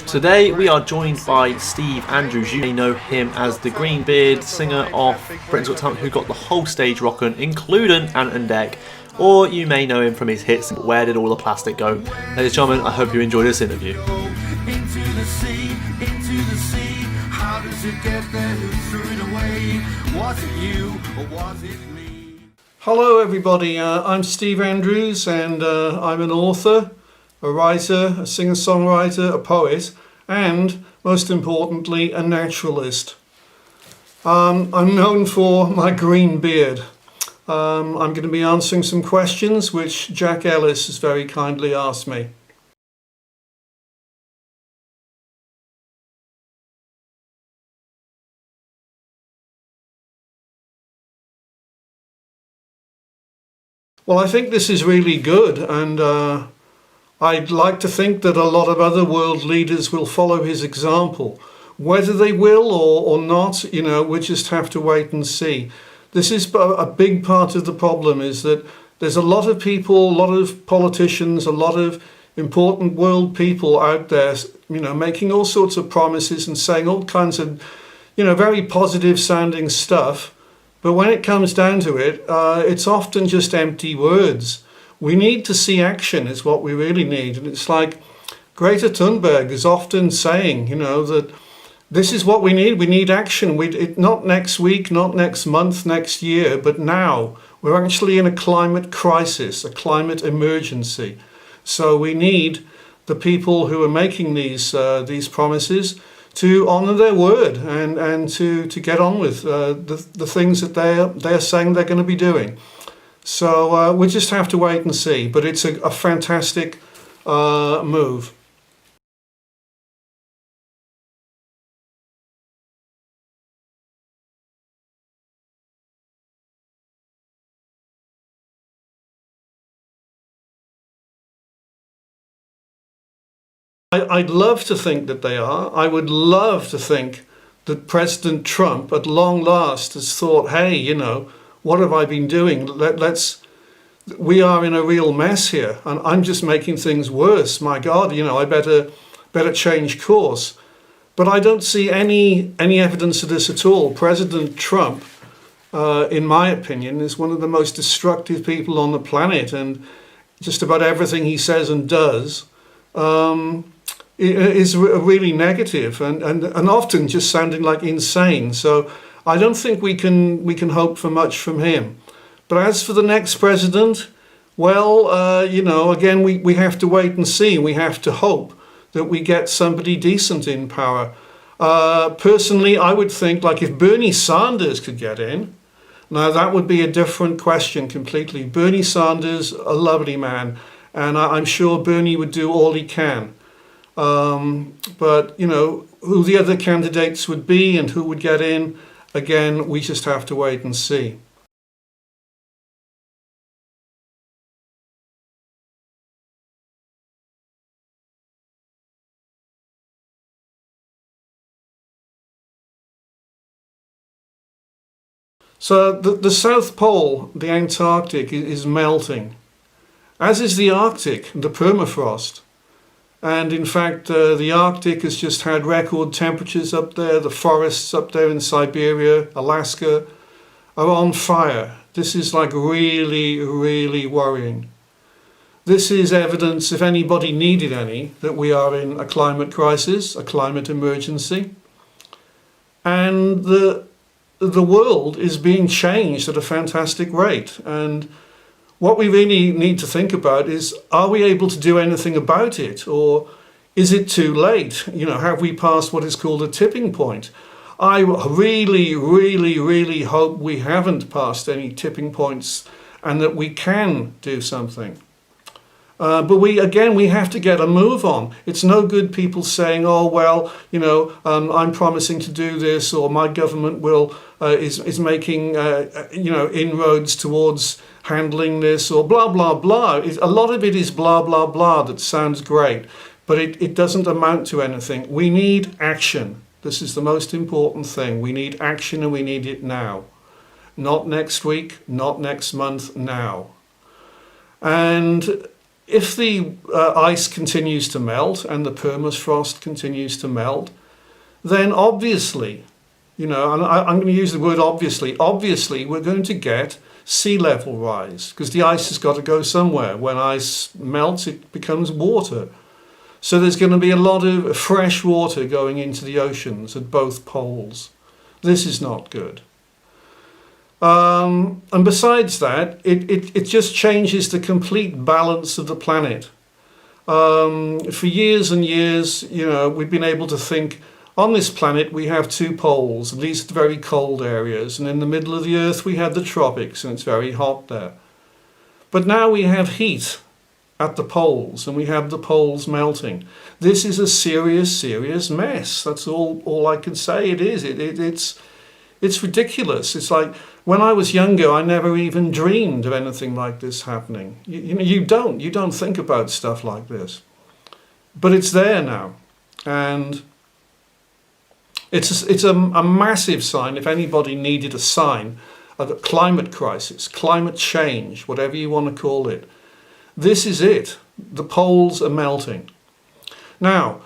Today we are joined by Steve Andrews. You may know him as the Green Beard singer of Britain's Got Talent, who got the whole stage rocking, including Ant and Dec. Or you may know him from his hits Where Did All the Plastic Go? Ladies and gentlemen, I hope you enjoy this interview. Into the sea, how does it get there? Who threw it away? Was it you or was it me? Hello everybody, I'm Steve Andrews and I'm an author, a writer, a singer-songwriter, a poet and, most importantly, a naturalist. I'm known for my green beard. I'm going to be answering some questions which Jack Ellis has very kindly asked me. Well, I think this is really good, and I'd like to think that a lot of other world leaders will follow his example. Whether they will or not, we just have to wait and see. This is a big part of the problem, is that there's a lot of people, a lot of politicians, a lot of important world people out there, making all sorts of promises and saying all kinds of, very positive sounding stuff. But when it comes down to it, it's often just empty words. We need to see action is what we really need. And it's like Greta Thunberg is often saying, that this is what we need. We need action. Not next week, not next month, next year, but now. We're actually in a climate crisis, a climate emergency. So we need the people who are making these promises to honour their word and to get on with the things that they're saying they're going to be doing. So we just have to wait and see. But it's a fantastic move. I'd love to think that they are. I would love to think that President Trump at long last has thought, hey, what have I been doing? We are in a real mess here and I'm just making things worse. My God, I better change course. But I don't see any evidence of this at all. President Trump, in my opinion, is one of the most destructive people on the planet, and just about everything he says and does is really negative and often just sounding like insane. So I don't think we can hope for much from him. But as for the next president, well, again, we have to wait and see. We have to hope that we get somebody decent in power. Personally, I would think, like, if Bernie Sanders could get in, now that would be a different question completely. Bernie Sanders, a lovely man, and I'm sure Bernie would do all he can. But, who the other candidates would be and who would get in, again, we just have to wait and see. So the South Pole, the Antarctic, is melting, as is the Arctic, the permafrost. And in fact, the Arctic has just had record temperatures up there. The forests up there in Siberia, Alaska, are on fire. This is like really, really worrying. This is evidence, if anybody needed any, that we are in a climate crisis, a climate emergency. And the world is being changed at a fantastic rate. And what we really need to think about is, are we able to do anything about it? Or is it too late? Have we passed what is called a tipping point? I really, really, really hope we haven't passed any tipping points and that we can do something. But we have to get a move on. It's no good people saying, oh, well, I'm promising to do this, or my government is making, inroads towards handling this, or blah, blah, blah. A lot of it is blah, blah, blah that sounds great, but it doesn't amount to anything. We need action. This is the most important thing. We need action, and we need it now. Not next week, not next month, now. And if the ice continues to melt and the permafrost continues to melt, then obviously, and I'm going to use the word obviously we're going to get sea level rise, because the ice has got to go somewhere. When ice melts, it becomes water. So there's going to be a lot of fresh water going into the oceans at both poles. This is not good. And besides that, it just changes the complete balance of the planet. For years and years, we've been able to think, on this planet we have two poles, at least very cold areas, and in the middle of the earth we have the tropics, and it's very hot there. But now we have heat at the poles, and we have the poles melting. This is a serious mess. That's all I can say it is. It's ridiculous. It's like, when I was younger, I never even dreamed of anything like this happening. You don't think about stuff like this. But it's there now. And it's a massive sign. If anybody needed a sign of a climate crisis, climate change, whatever you want to call it, this is it. The poles are melting. Now,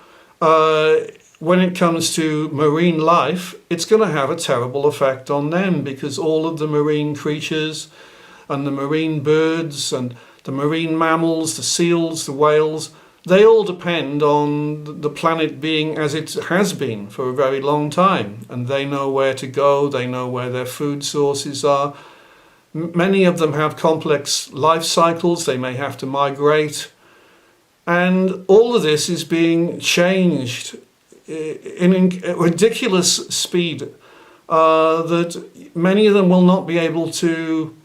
when it comes to marine life, it's going to have a terrible effect on them, because all of the marine creatures and the marine birds and the marine mammals, the seals, the whales, they all depend on the planet being as it has been for a very long time. And they know where to go, they know where their food sources are. Many of them have complex life cycles, they may have to migrate. And all of this is being changed in a ridiculous speed that many of them will not be able to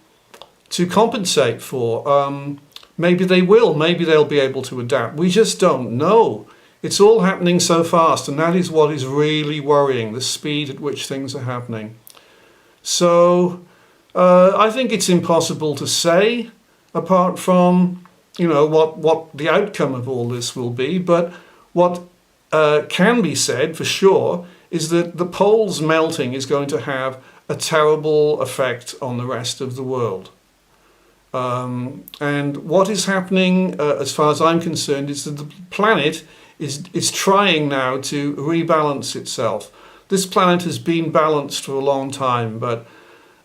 compensate for. Maybe they will, maybe they'll be able to adapt. We just don't know. It's all happening so fast, and that is what is really worrying, the speed at which things are happening. So I think it's impossible to say, apart from what the outcome of all this will be. But what can be said for sure is that the poles melting is going to have a terrible effect on the rest of the world. And what is happening, as far as I'm concerned, is that the planet is trying now to rebalance itself. This planet has been balanced for a long time, but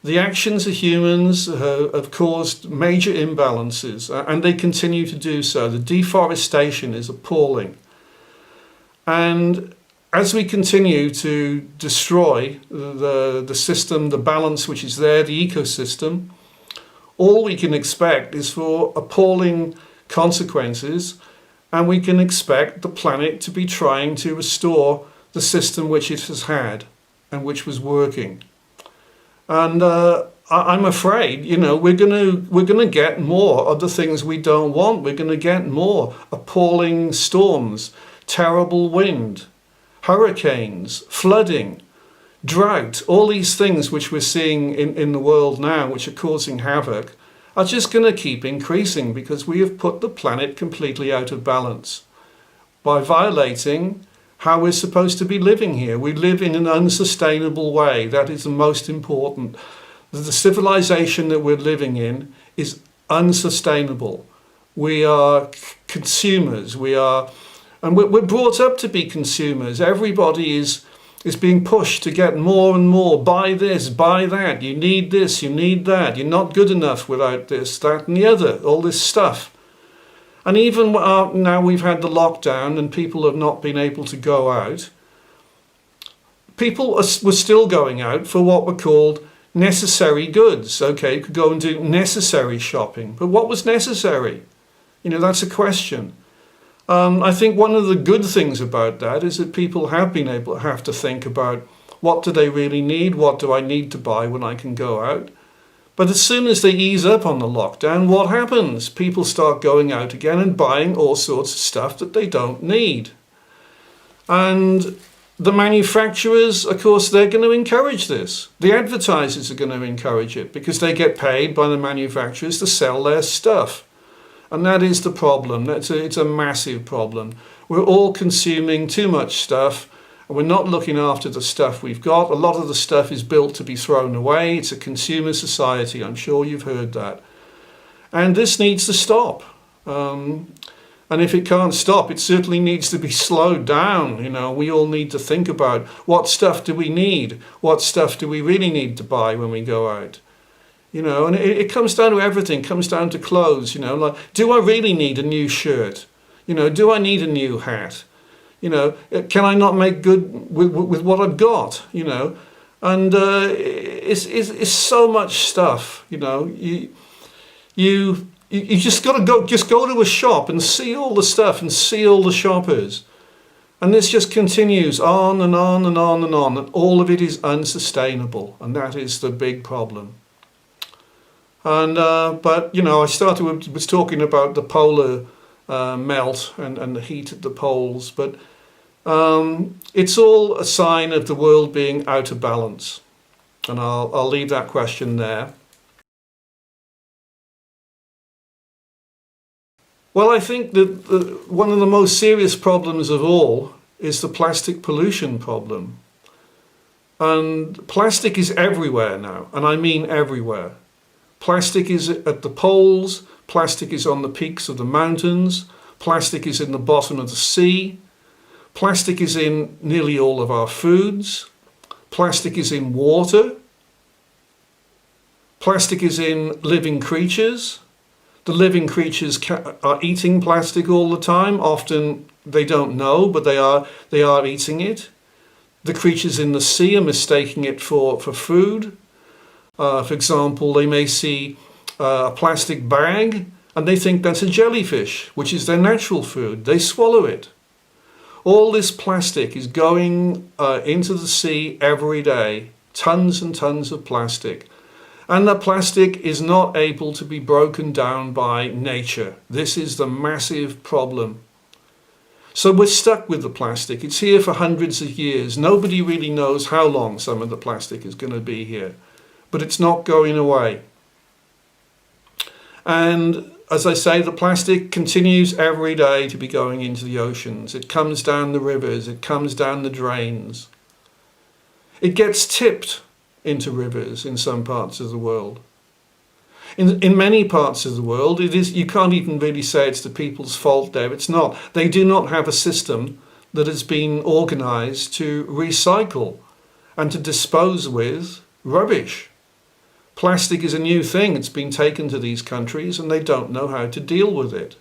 the actions of humans have caused major imbalances, and they continue to do so. The deforestation is appalling. And as we continue to destroy the system, the balance which is there, the ecosystem, all we can expect is for appalling consequences, and we can expect the planet to be trying to restore the system which it has had and which was working. And I'm afraid, we're gonna get more of the things we don't want. We're gonna get more appalling storms, terrible wind, hurricanes, flooding, drought. All these things which we're seeing in the world now, which are causing havoc, are just going to keep increasing, because we have put the planet completely out of balance by violating how we're supposed to be living here. We live in an unsustainable way. That is the most important. The civilization that we're living in is unsustainable. We are consumers. And we're brought up to be consumers. Everybody is being pushed to get more and more. Buy this, buy that. You need this, you need that. You're not good enough without this, that, and the other. All this stuff. And even now we've had the lockdown and people have not been able to go out, people were still going out for what were called necessary goods. Okay, you could go and do necessary shopping. But what was necessary? That's a question. I think one of the good things about that is that people have to think about, what do they really need? What do I need to buy when I can go out? But as soon as they ease up on the lockdown, what happens? People start going out again and buying all sorts of stuff that they don't need. And the manufacturers, of course, they're going to encourage this. The advertisers are going to encourage it, because they get paid by the manufacturers to sell their stuff. And that is the problem. It's a massive problem. We're all consuming too much stuff, and we're not looking after the stuff we've got. A lot of the stuff is built to be thrown away. It's a consumer society. I'm sure you've heard that. And this needs to stop. And if it can't stop, it certainly needs to be slowed down. We all need to think about what stuff do we need? What stuff do we really need to buy when we go out? And it comes down to everything. It comes down to clothes, like, do I really need a new shirt? Do I need a new hat? Can I not make good with what I've got? And it's so much stuff. You just got to go to a shop and see all the stuff and see all the shoppers. And this just continues on and on and on and on. And all of it is unsustainable. And that is the big problem. And but I was talking about the polar melt and the heat at the poles. But it's all a sign of the world being out of balance. And I'll leave that question there. Well, I think that one of the most serious problems of all is the plastic pollution problem. And plastic is everywhere now, and I mean everywhere. Plastic is at the poles, plastic is on the peaks of the mountains, plastic is in the bottom of the sea, plastic is in nearly all of our foods, plastic is in water, plastic is in living creatures. The living creatures are eating plastic all the time. Often they don't know, but they are eating it. The creatures in the sea are mistaking it for food. For example, they may see a plastic bag and they think that's a jellyfish, which is their natural food. They swallow it. All this plastic is going into the sea every day. Tons and tons of plastic. And the plastic is not able to be broken down by nature. This is the massive problem. So we're stuck with the plastic. It's here for hundreds of years. Nobody really knows how long some of the plastic is going to be here. But it's not going away. And as I say, the plastic continues every day to be going into the oceans. It comes down the rivers. It comes down the drains. It gets tipped into rivers in some parts of the world. In many parts of the world, you can't even really say it's the people's fault there. It's not. They do not have a system that has been organised to recycle and to dispose with rubbish. Plastic is a new thing. It's been taken to these countries and they don't know how to deal with it.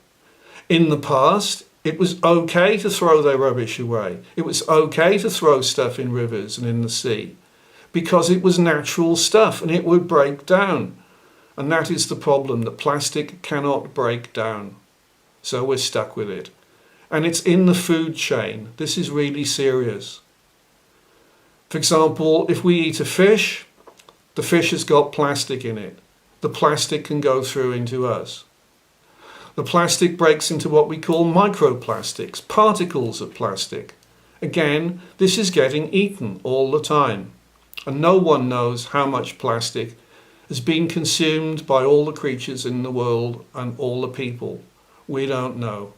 In the past, it was okay to throw their rubbish away. It was okay to throw stuff in rivers and in the sea, because it was natural stuff and it would break down. And that is the problem, that plastic cannot break down. So we're stuck with it. And it's in the food chain. This is really serious. For example, if we eat a fish, the fish has got plastic in it. The plastic can go through into us. The plastic breaks into what we call microplastics, particles of plastic. Again, this is getting eaten all the time. And no one knows how much plastic has been consumed by all the creatures in the world and all the people. We don't know.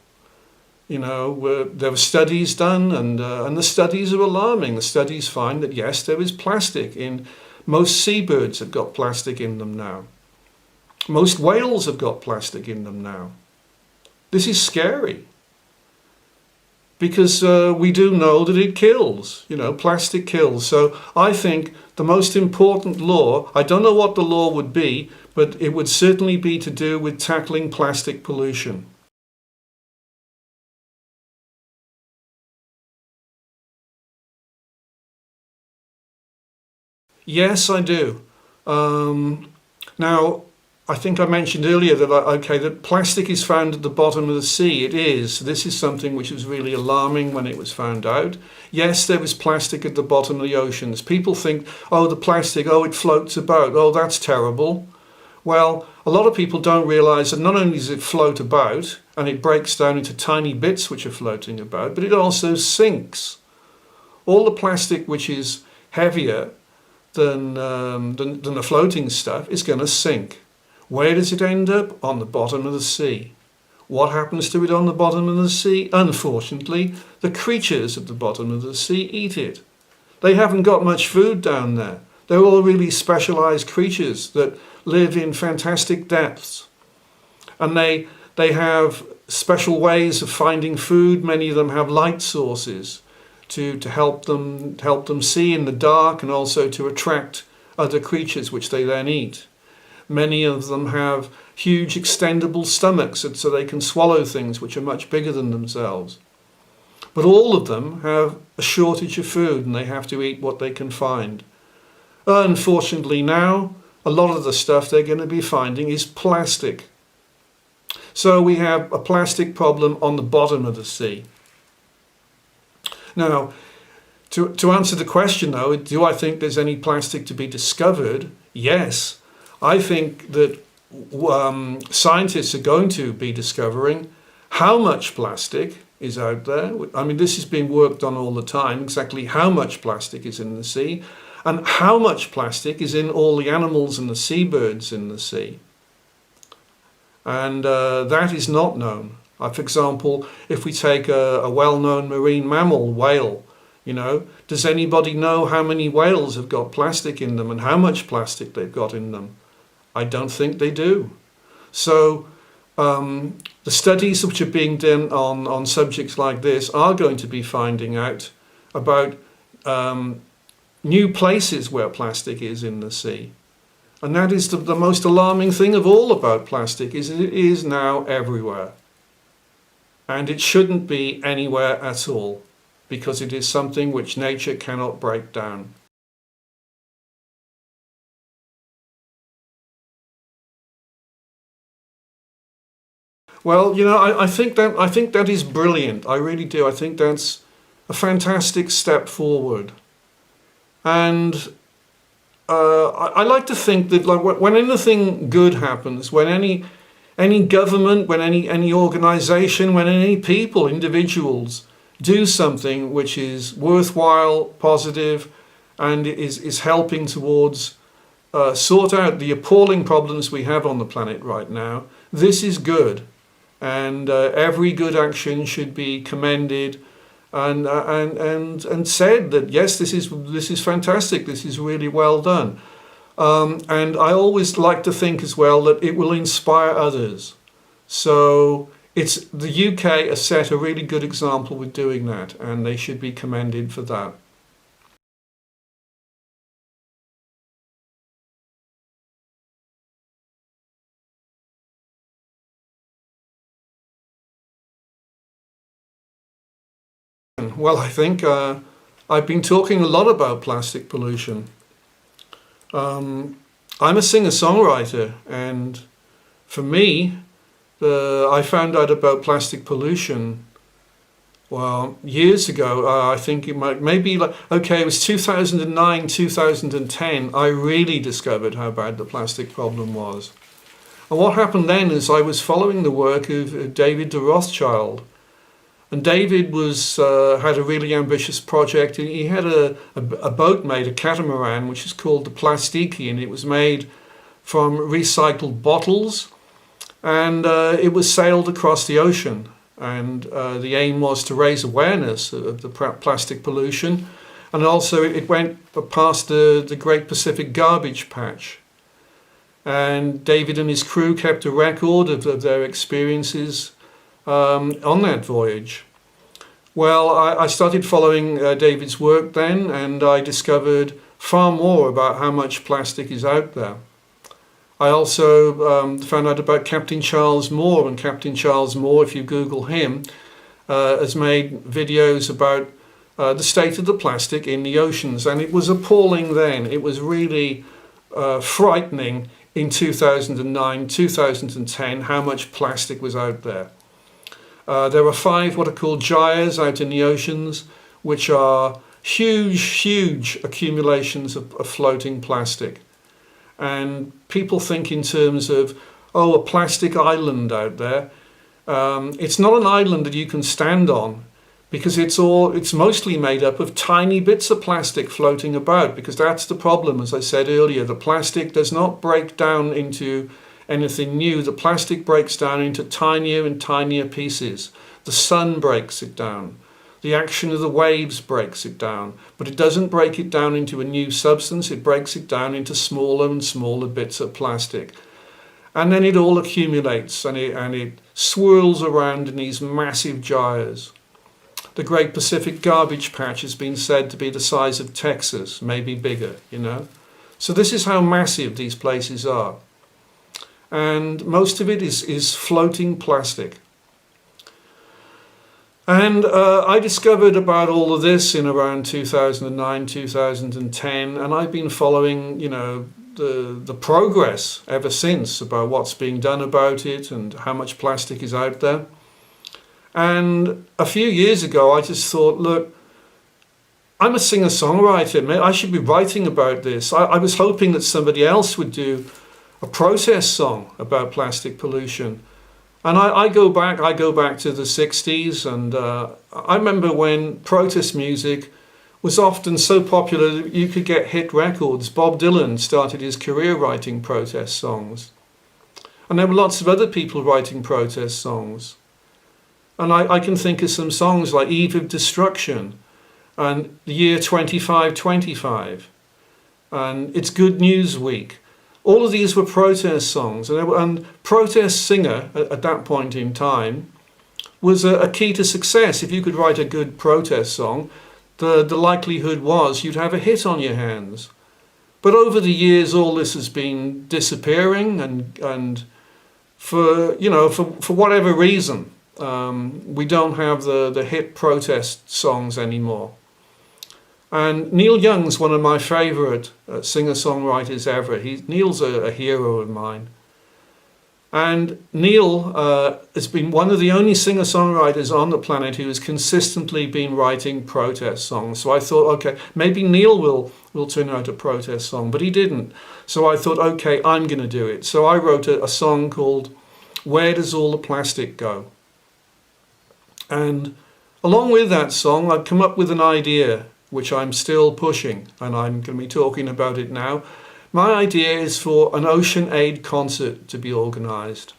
There were studies done and the studies are alarming. The studies find that yes, there is plastic in most seabirds have got plastic in them now. Most whales have got plastic in them now. This is scary. Because we do know that it kills, plastic kills. So I think the most important law, I don't know what the law would be, but it would certainly be to do with tackling plastic pollution. Yes, I do. Now, I think I mentioned earlier that plastic is found at the bottom of the sea. It is. This is something which was really alarming when it was found out. Yes, there was plastic at the bottom of the oceans. People think, the plastic, it floats about. That's terrible. Well, a lot of people don't realise that not only does it float about and it breaks down into tiny bits which are floating about, but it also sinks. All the plastic which is heavier than the floating stuff is going to sink. Where does it end up? On the bottom of the sea. What happens to it on the bottom of the sea? Unfortunately, the creatures at the bottom of the sea eat it. They haven't got much food down there. They're all really specialised creatures that live in fantastic depths. And they They have special ways of finding food. Many of them have light sources to help them see in the dark, and also to attract other creatures which they then eat. Many of them have huge extendable stomachs so they can swallow things which are much bigger than themselves. But all of them have a shortage of food, and they have to eat what they can find. Unfortunately now, a lot of the stuff they're going to be finding is plastic. So we have a plastic problem on the bottom of the sea. Now, to answer the question though, do I think there's any plastic to be discovered? Yes. I think that scientists are going to be discovering how much plastic is out there. I mean, this is being worked on all the time, exactly how much plastic is in the sea, and how much plastic is in all the animals and the seabirds in the sea. And that is not known. For example, if we take a well-known marine mammal, whale, does anybody know how many whales have got plastic in them and how much plastic they've got in them? I don't think they do. So the studies which are being done on subjects like this are going to be finding out about new places where plastic is in the sea. And that is the most alarming thing of all about plastic, is it is now everywhere. And it shouldn't be anywhere at all, because it is something which nature cannot break down. Well, I think that is brilliant. I really do. I think that's a fantastic step forward. And I like to think that, like, when anything good happens, when any government, when any organization, when any people, individuals do something which is worthwhile, positive, and is helping towards sort out the appalling problems we have on the planet right now, this is good. And every good action should be commended and said that yes, this is fantastic, this is really well done. And I always like to think as well that it will inspire others. So the UK has set a really good example with doing that, and they should be commended for that. Well, I think I've been talking a lot about plastic pollution. I'm a singer-songwriter, and for me, I found out about plastic pollution, well, years ago. I think it it was 2009, 2010, I really discovered how bad the plastic problem was. And what happened then is I was following the work of David de Rothschild. And David had a really ambitious project. He had a boat made, a catamaran, which is called the Plastiki, and it was made from recycled bottles, and it was sailed across the ocean. And the aim was to raise awareness of the plastic pollution, and also it went past the Great Pacific Garbage Patch. And David and his crew kept a record of their experiences on that voyage. Well, I started following David's work then, and I discovered far more about how much plastic is out there. I also found out about Captain Charles Moore, and Captain Charles Moore, if you Google him, has made videos about the state of the plastic in the oceans, and it was appalling then. It was really frightening in 2009, 2010, how much plastic was out there. There are 5 what are called gyres out in the oceans, which are huge accumulations of floating plastic. And people think in terms of, a plastic island out there. It's not an island that you can stand on, because it's mostly made up of tiny bits of plastic floating about, because that's the problem. As I said earlier, the plastic does not break down into anything new. The plastic breaks down into tinier and tinier pieces. The sun breaks it down. The action of the waves breaks it down. But it doesn't break it down into a new substance. It breaks it down into smaller and smaller bits of plastic. And then it all accumulates and it swirls around in these massive gyres. The Great Pacific Garbage Patch has been said to be the size of Texas, maybe bigger, you know. So this is how massive these places are. And most of it is floating plastic. And I discovered about all of this in around 2009, 2010, and I've been following, you know, the progress ever since about what's being done about it and how much plastic is out there. And a few years ago, I just thought, look, I'm a singer-songwriter. I should be writing about this. I was hoping that somebody else would do a protest song about plastic pollution. And I go back to the 60s, and I remember when protest music was often so popular that you could get hit records. Bob Dylan started his career writing protest songs. And there were lots of other people writing protest songs. And I can think of some songs like Eve of Destruction and The Year 2525 and It's Good News Week. All of these were protest songs. And protest singer at that point in time was a key to success. If you could write a good protest song, the likelihood was you'd have a hit on your hands. But over the years, all this has been disappearing, and for whatever reason, we don't have the hit protest songs anymore. And Neil Young's one of my favourite singer-songwriters ever. Neil's a hero of mine. And Neil has been one of the only singer-songwriters on the planet who has consistently been writing protest songs. So I thought, okay, maybe Neil will turn out a protest song, but he didn't. So I thought, okay, I'm going to do it. So I wrote a song called Where Does All the Plastic Go? And along with that song, I've come up with an idea which I'm still pushing, and I'm going to be talking about it now. My idea is for an Ocean Aid concert to be organised.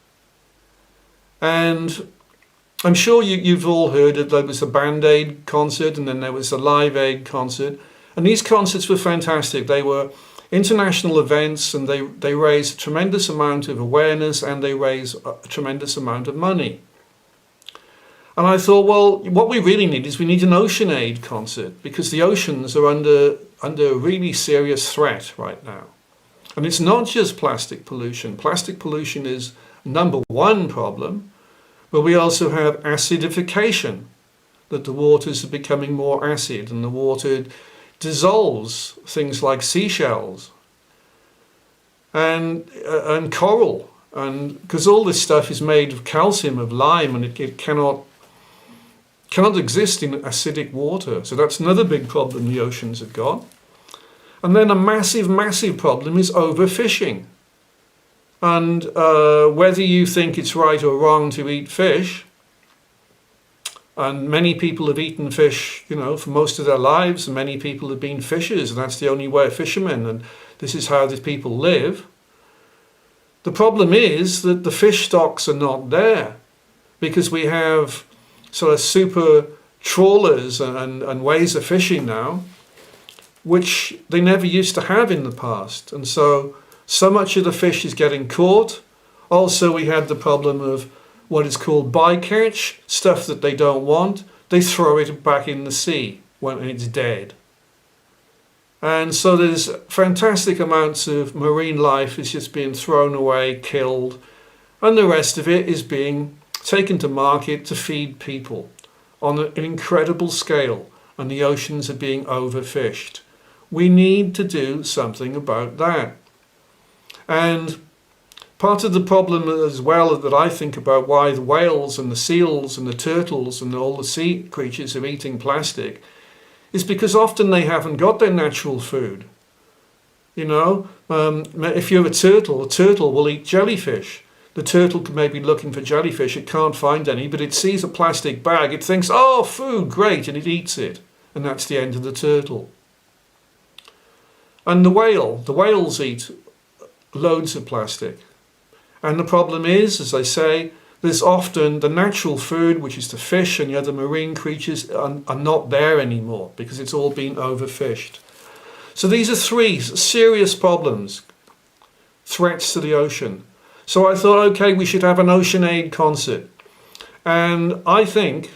And I'm sure you've all heard that there was a Band Aid concert and then there was a Live Aid concert. And these concerts were fantastic. They were international events, and they raise a tremendous amount of awareness, and they raise a tremendous amount of money. And I thought, well, what we really need is we need an Ocean Aid concert, because the oceans are under a really serious threat right now. And it's not just plastic pollution. Plastic pollution is number one problem, but we also have acidification, that the waters are becoming more acid and the water dissolves things like seashells and coral. And because all this stuff is made of calcium, of lime, and it cannot exist in acidic water. So that's another big problem the oceans have got. And then a massive, massive problem is overfishing. And whether you think it's right or wrong to eat fish, and many people have eaten fish, you know, for most of their lives, and many people have been fishers, and that's the only way, fishermen, and this is how these people live. The problem is that the fish stocks are not there, because we have sort of super trawlers and ways of fishing now, which they never used to have in the past. And so much of the fish is getting caught. Also, we had the problem of what is called bycatch, stuff that they don't want. They throw it back in the sea when it's dead. And so there's fantastic amounts of marine life is just being thrown away, killed, and the rest of it is being taken to market to feed people on an incredible scale, and the oceans are being overfished. We need to do something about that. And part of the problem as well that I think about why the whales and the seals and the turtles and all the sea creatures are eating plastic is because often they haven't got their natural food. You know, if you're a turtle will eat jellyfish. The turtle may be looking for jellyfish, it can't find any, but it sees a plastic bag, it thinks, oh, food, great, and it eats it. And that's the end of the turtle. And the whales eat loads of plastic. And the problem is, as I say, there's often the natural food, which is the fish and the other marine creatures, are not there anymore because it's all been overfished. So these are three serious problems, threats to the ocean. So I thought, okay, we should have an WEAW concert. And I think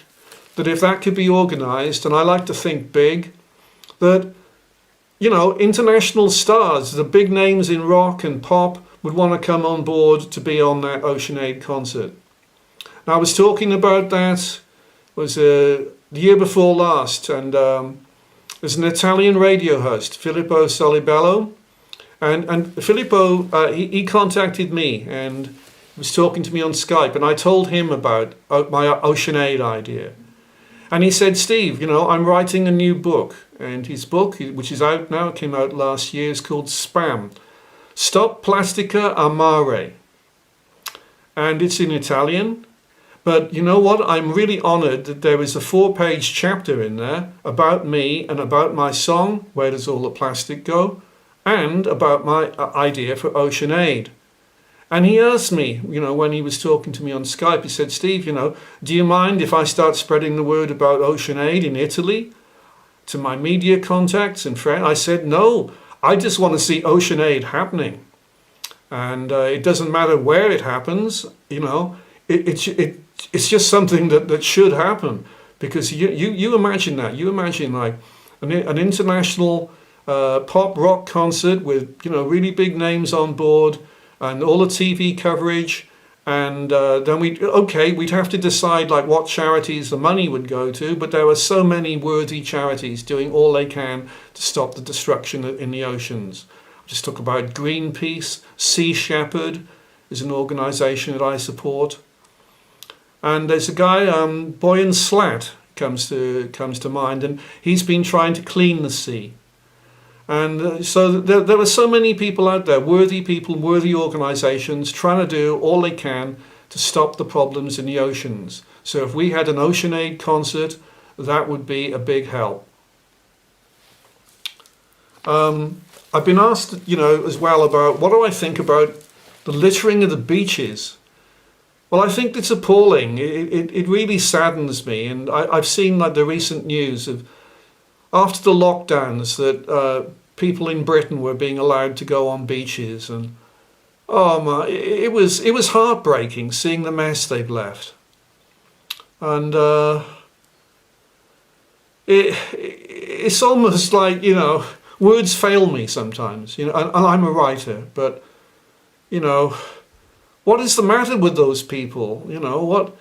that if that could be organised, and I like to think big, that, you know, international stars, the big names in rock and pop, would want to come on board to be on that WEAW concert. Now, I was talking about that, was the year before last, and there's an Italian radio host, Filippo Solibello, and Filippo, he contacted me and was talking to me on Skype, and I told him about my WEAW idea. And he said, Steve, you know, I'm writing a new book, and his book, which is out now, came out last year, is called Spam, Stop Plastica a Mare. And it's in Italian. But you know what? I'm really honoured that there is a 4-page chapter in there about me and about my song, Where Does All the Plastic Go? And about my idea for WEAW. And he asked me, you know, when he was talking to me on Skype, he said, Steve, you know, do you mind if I start spreading the word about WEAW in Italy to my media contacts and friends? I said, no, I just want to see WEAW happening. And it doesn't matter where it happens, you know, it's just something that should happen. Because you imagine that. You imagine like an international pop rock concert with, you know, really big names on board, and all the TV coverage, and then we'd have to decide like what charities the money would go to, but there are so many worthy charities doing all they can to stop the destruction in the oceans. Just talk about Greenpeace, Sea Shepherd is an organisation that I support, and there's a guy, Boyan Slat comes to mind, and he's been trying to clean the sea. And so there are so many people out there, worthy people, worthy organisations, trying to do all they can to stop the problems in the oceans. So if we had an WEAW concert, that would be a big help. I've been asked, you know, as well about what do I think about the littering of the beaches. Well, I think it's appalling. It really saddens me. And I've seen like the recent news of after the lockdowns that people in Britain were being allowed to go on beaches, and oh my, it was heartbreaking seeing the mess they've left. And it's almost like, you know, words fail me sometimes, you know, and I'm a writer, but you know, what is the matter with those people? You know, what?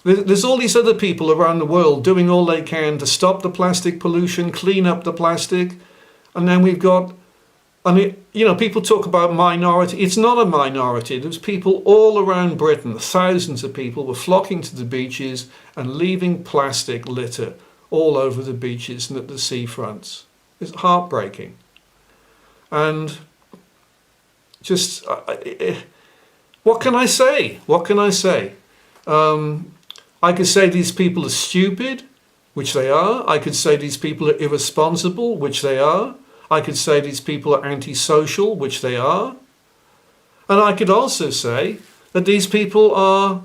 There's all these other people around the world doing all they can to stop the plastic pollution, clean up the plastic. And then we've got, I mean, you know, people talk about minority. It's not a minority. There's people all around Britain, thousands of people were flocking to the beaches and leaving plastic litter all over the beaches and at the seafronts. It's heartbreaking. And just, what can I say? What can I say? I could say these people are stupid, which they are. I could say these people are irresponsible, which they are. I could say these people are antisocial, which they are. And I could also say that these people are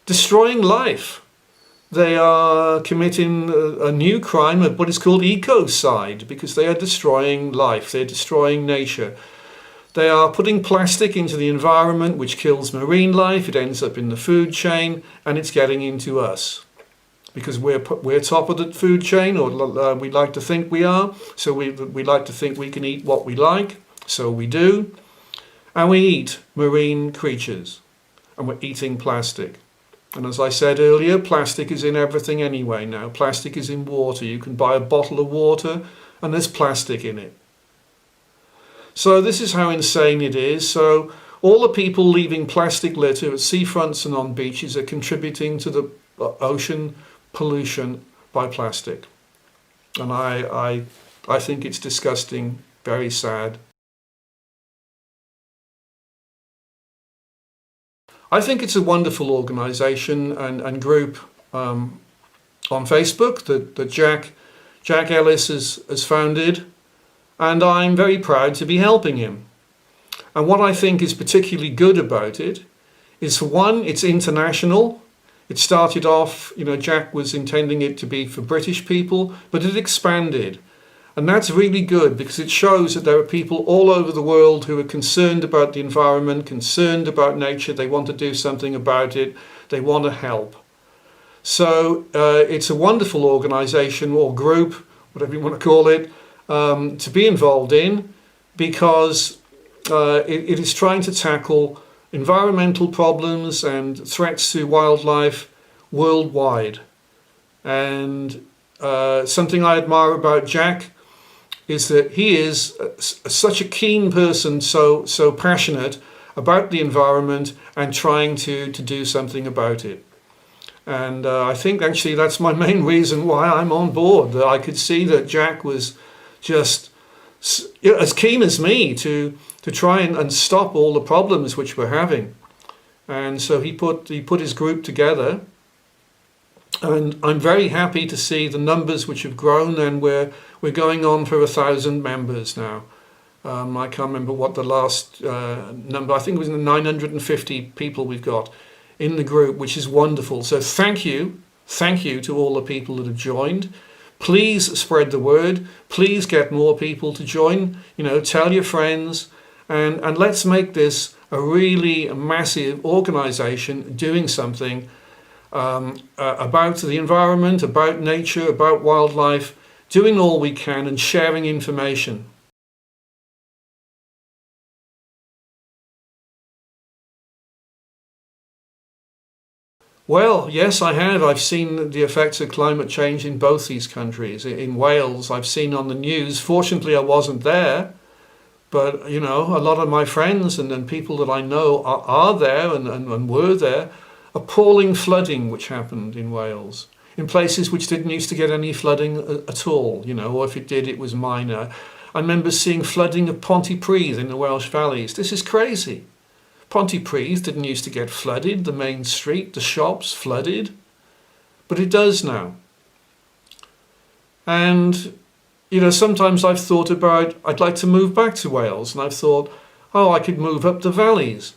destroying life. They are committing a new crime of what is called ecocide, because they are destroying life, they're destroying nature. They are putting plastic into the environment, which kills marine life, it ends up in the food chain, and it's getting into us. Because we're top of the food chain, or we like to think we are, so we like to think we can eat what we like, so we do. And we eat marine creatures, and we're eating plastic. And as I said earlier, plastic is in everything anyway now. Plastic is in water. You can buy a bottle of water, and there's plastic in it. So this is how insane it is. So all the people leaving plastic litter at seafronts and on beaches are contributing to the ocean pollution by plastic. And I think it's disgusting, very sad. I think it's a wonderful organisation and group on Facebook that Jack Ellis has founded, and I'm very proud to be helping him. And what I think is particularly good about it is, for one, it's international. It started off, you know, Jack was intending it to be for British people, but it expanded. And that's really good because it shows that there are people all over the world who are concerned about the environment, concerned about nature. They want to do something about it. They want to help. So it's a wonderful organization or group, whatever you want to call it, to be involved in, because it is trying to tackle environmental problems and threats to wildlife worldwide. And something I admire about Jack is that he is such a keen person, so passionate about the environment and trying to do something about it. And I think actually that's my main reason why I'm on board. That I could see that Jack was just as keen as me to try and stop all the problems which we're having. And so he put his group together. And I'm very happy to see the numbers which have grown, and we're going on for 1,000 members now. I can't remember what the last number, I think it was 950 people we've got in the group, which is wonderful. So thank you to all the people that have joined. Please spread the word. Please get more people to join. Tell your friends, and let's make this a really massive organization doing something about the environment, about nature, about wildlife, doing all we can and sharing information. Well, yes, I have. I've seen the effects of climate change in both these countries. In Wales, I've seen on the news. Fortunately, I wasn't there, but a lot of my friends and people that I know are there and were there. Appalling flooding which happened in Wales, in places which didn't used to get any flooding at all, or if it did, it was minor. I remember seeing flooding of Pontypridd in the Welsh valleys. This is crazy. Pontypridd didn't used to get flooded, the main street, the shops flooded, but it does now. And, sometimes I've thought about, I'd like to move back to Wales, and I've thought, I could move up the valleys.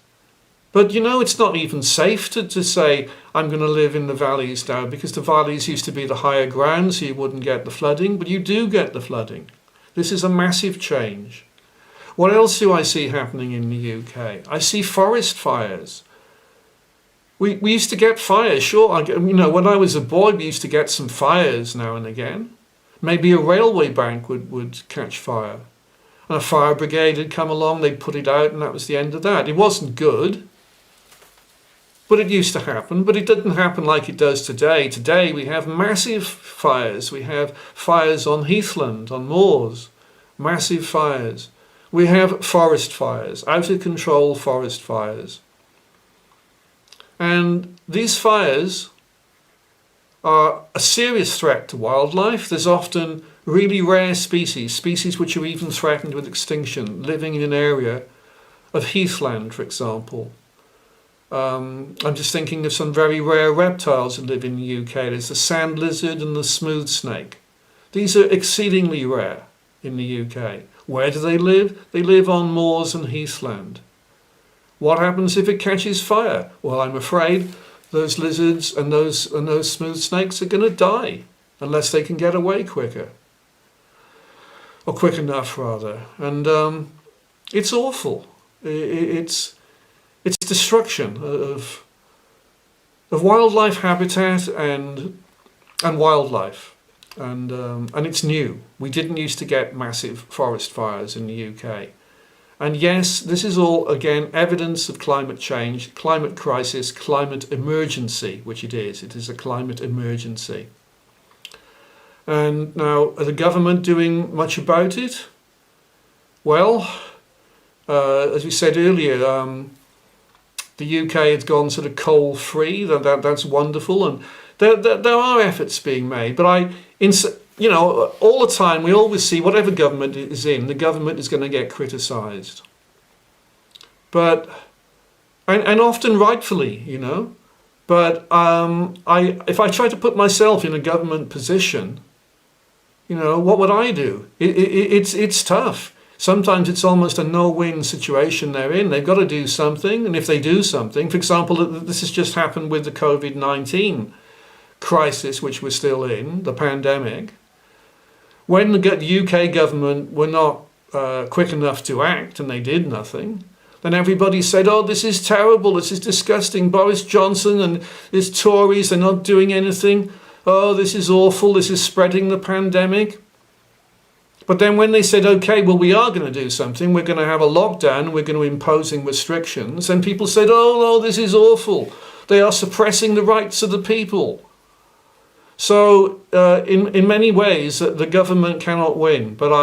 But it's not even safe to say I'm going to live in the valleys now, because the valleys used to be the higher ground, so you wouldn't get the flooding, but you do get the flooding. This is a massive change. What else do I see happening in the UK? I see forest fires. We used to get fires, sure. When I was a boy, we used to get some fires now and again. Maybe a railway bank would catch fire. And a fire brigade had come along, they'd put it out, and that was the end of that. It wasn't good. But it used to happen, but it didn't happen like it does today. Today we have massive fires. We have fires on heathland, on moors, massive fires. We have forest fires, out of control forest fires. And these fires are a serious threat to wildlife. There's often really rare species which are even threatened with extinction, living in an area of heathland, for example. I'm just thinking of some very rare reptiles that live in the UK. There's the sand lizard and the smooth snake. These are exceedingly rare in the UK. Where do they live? They live on moors and heathland. What happens if it catches fire? Well, I'm afraid those lizards and those smooth snakes are going to die unless they can get away quicker. Or quick enough, rather. And it's awful. It's destruction of wildlife habitat and wildlife, and it's new. We didn't used to get massive forest fires in the UK, and yes, this is all again evidence of climate change, climate crisis, climate emergency, which it is. It is a climate emergency. And now, are the government doing much about it? Well, as we said earlier, the UK has gone sort of coal-free. That's wonderful, and there are efforts being made. But all the time we always see whatever government is in, the government is going to get criticised. But and often rightfully, But if I try to put myself in a government position, what would I do? It's tough. Sometimes it's almost a no-win situation they're in. They've got to do something, and if they do something, for example, this has just happened with the COVID-19 crisis, which we're still in, the pandemic. when the UK government were not quick enough to act and they did nothing, then everybody said, oh, this is terrible, this is disgusting, Boris Johnson and his Tories, they're not doing anything. Oh, this is awful, this is spreading the pandemic. But then when they said, okay, well, we are going to do something, we're going to have a lockdown, we're going to impose restrictions, and people said, oh, no, this is awful. They are suppressing the rights of the people. So in many ways, the government cannot win. But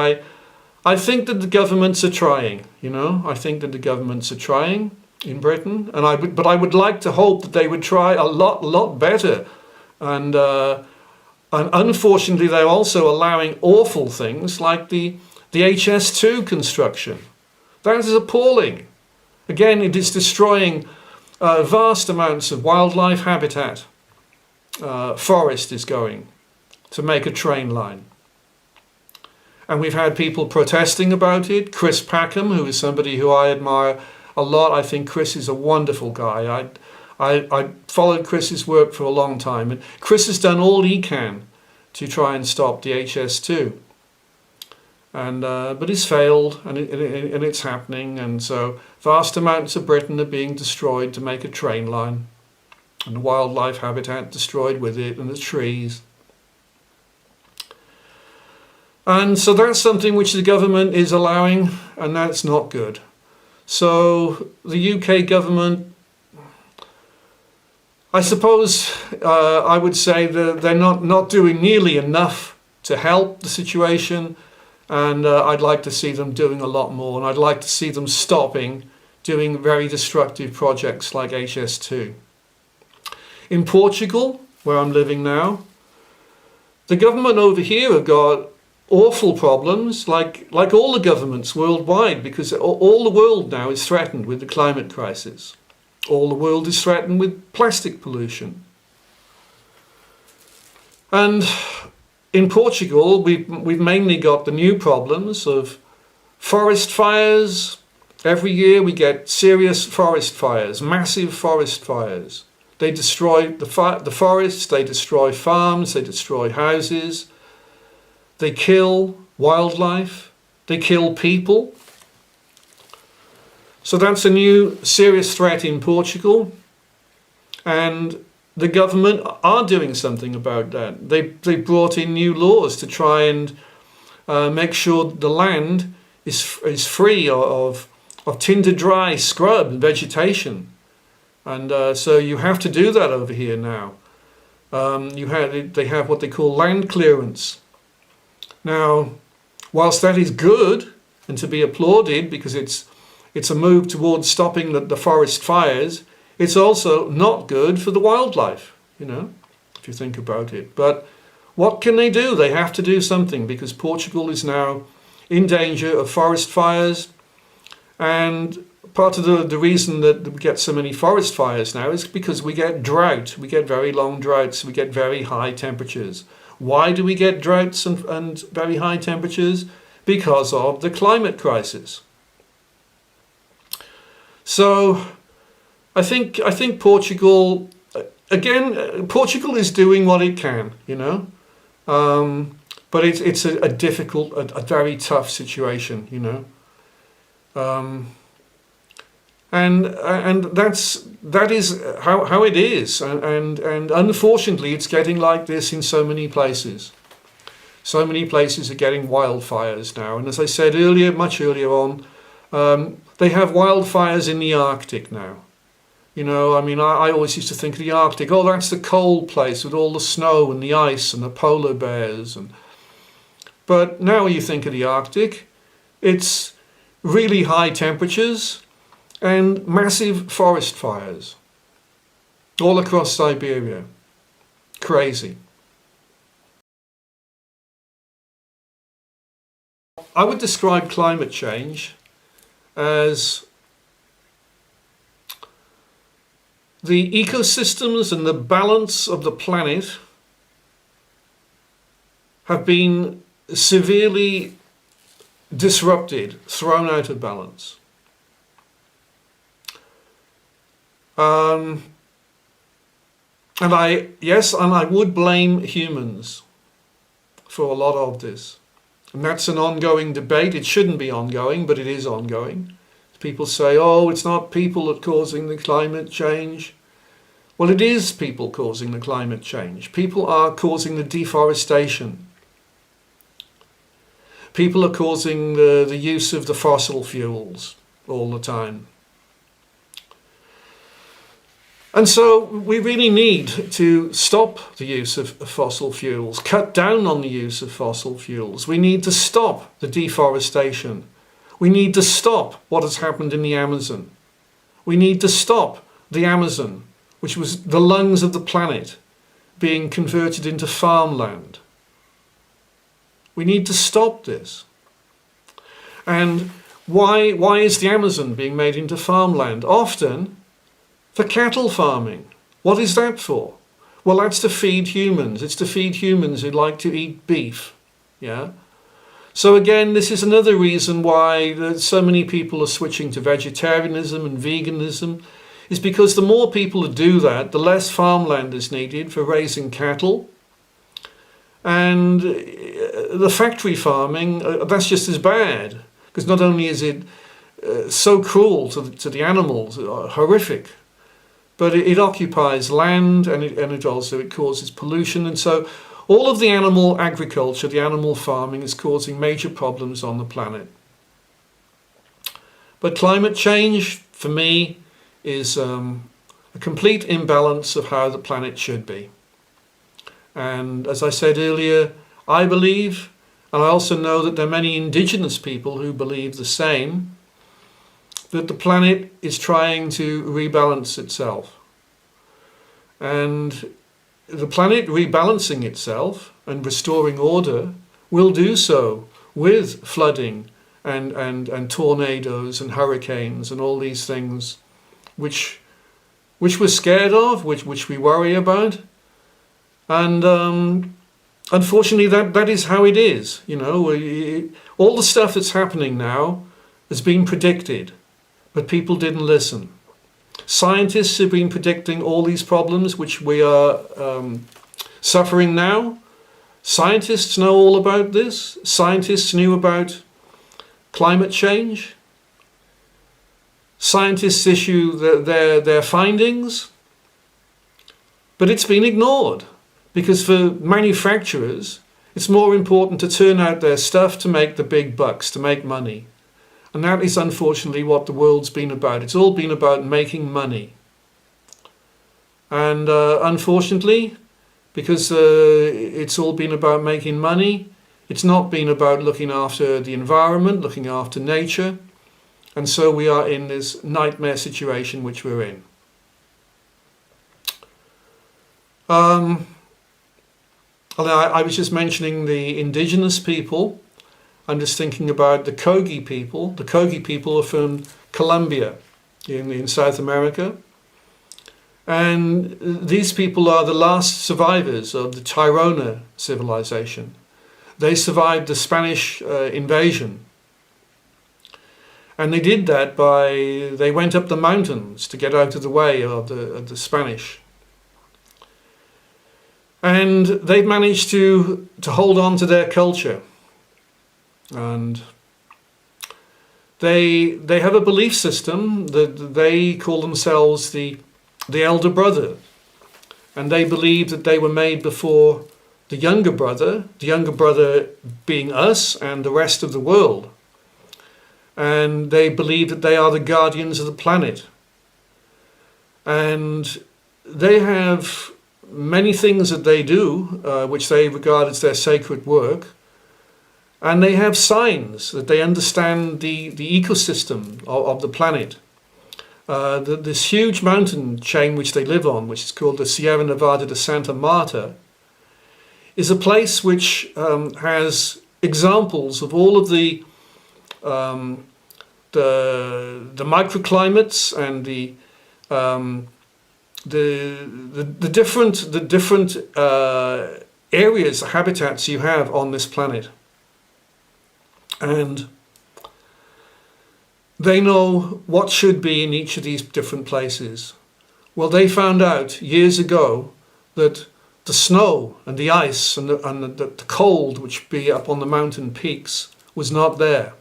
I think that the governments are trying, you know. I think that the governments are trying in Britain. But I would like to hope that they would try a lot better. And unfortunately, they're also allowing awful things like the HS2 construction. That is appalling. Again, it is destroying vast amounts of wildlife habitat. Forest is going to make a train line. And we've had people protesting about it. Chris Packham, who is somebody who I admire a lot. I think Chris is a wonderful guy. I followed Chris's work for a long time, and Chris has done all he can to try and stop the HS2. And but he's failed, and it's happening, and so vast amounts of Britain are being destroyed to make a train line, and the wildlife habitat destroyed with it, and the trees. And so that's something which the government is allowing, and that's not good. So the UK government, I suppose I would say that they're not doing nearly enough to help the situation, and I'd like to see them doing a lot more, and I'd like to see them stopping doing very destructive projects like HS2. In Portugal, where I'm living now, the government over here have got awful problems, like all the governments worldwide, because all the world now is threatened with the climate crisis. All the world is threatened with plastic pollution. And in Portugal, we've mainly got the new problems of forest fires. Every year we get serious forest fires, massive forest fires. They destroy the forests, they destroy farms, they destroy houses. They kill wildlife, they kill people. So that's a new serious threat in Portugal, and the government are doing something about that. They brought in new laws to try and make sure the land is free of tinder dry scrub and vegetation, and so you have to do that over here now. They have what they call land clearance. Now, whilst that is good and to be applauded because it's a move towards stopping the forest fires, it's also not good for the wildlife, you know, if you think about it. But what can they do? They have to do something because Portugal is now in danger of forest fires. And part of the reason that we get so many forest fires now is because we get drought. We get very long droughts. We get very high temperatures. Why do we get droughts and very high temperatures? Because of the climate crisis. So I think Portugal, again, Portugal is doing what it can, you know. But it's a difficult, a very tough situation, you know. And that is how it is, and unfortunately it's getting like this in so many places. So many places are getting wildfires now, and as I said earlier, much earlier on, they have wildfires in the Arctic now. You know, I mean, I always used to think of the Arctic, oh, that's the cold place with all the snow and the ice and the polar bears, but now you think of the Arctic, it's really high temperatures and massive forest fires all across Siberia. Crazy. I would describe climate change as the ecosystems and the balance of the planet have been severely disrupted, thrown out of balance. And I would blame humans for a lot of this. And that's an ongoing debate. It shouldn't be ongoing, but it is ongoing. People say, oh, it's not people that are causing the climate change. Well, it is people causing the climate change. People are causing the deforestation. People are causing the use of the fossil fuels all the time. And so we really need to stop the use of fossil fuels, cut down on the use of fossil fuels. We need to stop the deforestation. We need to stop what has happened in the Amazon. We need to stop the Amazon, which was the lungs of the planet, being converted into farmland. We need to stop this. And why is the Amazon being made into farmland? Often for cattle farming. What is that for? Well, that's to feed humans. It's to feed humans who like to eat beef. Yeah. So again, this is another reason why so many people are switching to vegetarianism and veganism, is because the more people who do that, the less farmland is needed for raising cattle. And the factory farming, that's just as bad, because not only is it so cruel to the animals, horrific, but it occupies land, and it also causes pollution. And so all of the animal agriculture, the animal farming, is causing major problems on the planet. But climate change, for me, is a complete imbalance of how the planet should be. And as I said earlier, I believe, and I also know that there are many indigenous people who believe the same, that the planet is trying to rebalance itself. And the planet rebalancing itself and restoring order will do so with flooding and tornadoes and hurricanes and all these things which we're scared of, which we worry about. And unfortunately that is how it is. You know, all the stuff that's happening now has been predicted, but people didn't listen. Scientists have been predicting all these problems which we are suffering now. Scientists know all about this. Scientists knew about climate change. Scientists issue their findings. But it's been ignored, because for manufacturers, it's more important to turn out their stuff to make the big bucks, to make money. And that is unfortunately what the world's been about. It's all been about making money. And unfortunately, because it's all been about making money, it's not been about looking after the environment, looking after nature. And so we are in this nightmare situation which we're in. I was just mentioning the indigenous people. I'm just thinking about the Kogi people. The Kogi people are from Colombia in South America. And these people are the last survivors of the Tairona civilization. They survived the Spanish invasion. And they did that they went up the mountains to get out of the way of the Spanish. And they've managed to hold on to their culture. And they have a belief system that they call themselves the elder brother. And they believe that they were made before the younger brother being us and the rest of the world. And they believe that they are the guardians of the planet. And they have many things that they do, which they regard as their sacred work. And they have signs that they understand the ecosystem of the planet. This huge mountain chain which they live on, which is called the Sierra Nevada de Santa Marta, is a place which has examples of all of the microclimates and the different areas, habitats you have on this planet. And they know what should be in each of these different places. Well, they found out years ago that the snow and the ice and the cold which be up on the mountain peaks was not there.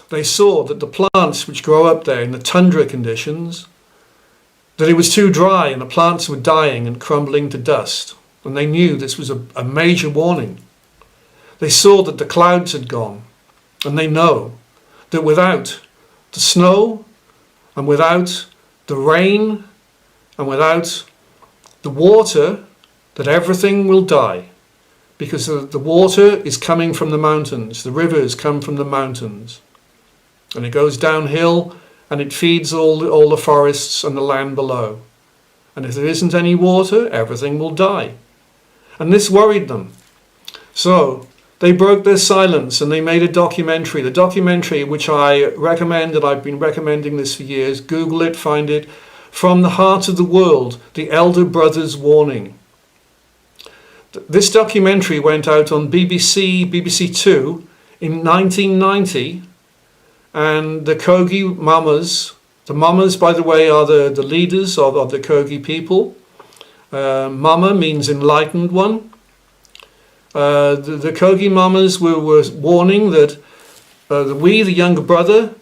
They saw that the plants which grow up there in the tundra conditions, that it was too dry and the plants were dying and crumbling to dust. And they knew this was a major warning. They saw that the clouds had gone, and they know that without the snow and without the rain and without the water, that everything will die, because the water is coming from the mountains, the rivers come from the mountains, and it goes downhill and it feeds all the forests and the land below. And if there isn't any water, everything will die. And this worried them. So they broke their silence and they made a documentary. The documentary, which I recommend, and I've been recommending this for years, Google it, find it, From the Heart of the World, The Elder Brothers Warning. This documentary went out on BBC Two in 1990, and the Kogi Mamas, the Mamas, by the way, are the leaders of the Kogi people. Mama means enlightened one. The Kogi Mamas were warning that we, the younger brother,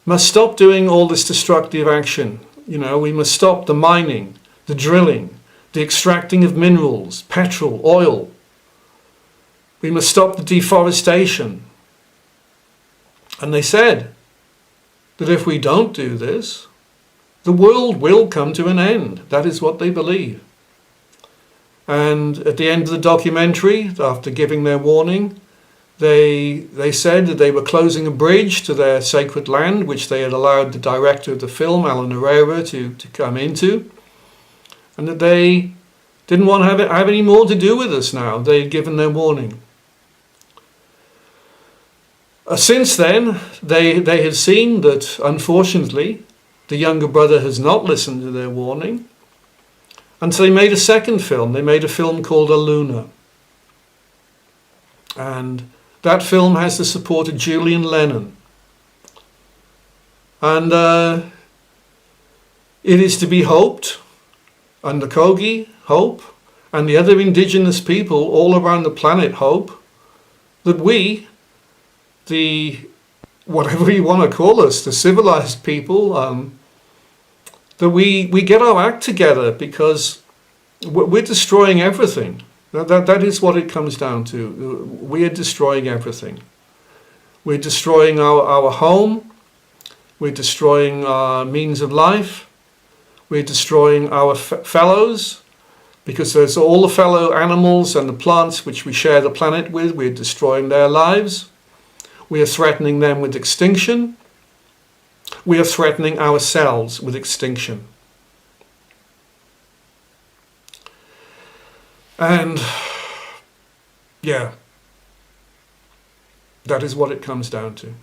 must stop doing all this destructive action. You know, we must stop the mining, the drilling, the extracting of minerals, petrol, oil. We must stop the deforestation. And they said that if we don't do this, the world will come to an end. That is what they believe. And at the end of the documentary, after giving their warning, they said that they were closing a bridge to their sacred land, which they had allowed the director of the film, Alan Herrera, to come into, and that they didn't want to have any more to do with us now. They had given their warning. Since then, they had seen that, unfortunately, the younger brother has not listened to their warning. And so they made a second film. They made a film called Aluna. And that film has the support of Julian Lennon. And it is to be hoped, and the Kogi hope, and the other indigenous people all around the planet hope, that we, the, whatever you want to call us, the civilized people, that we get our act together, because we're destroying everything. That is what it comes down to. We are destroying everything. We're destroying our home. We're destroying our means of life. We're destroying our fellows, because there's all the fellow animals and the plants which we share the planet with. We're destroying their lives. We are threatening them with extinction. We are threatening ourselves with extinction. And yeah, that is what it comes down to.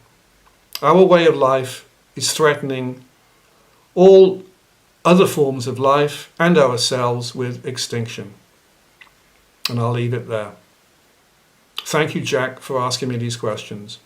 Our way of life is threatening all other forms of life and ourselves with extinction. And I'll leave it there. Thank you, Jack, for asking me these questions.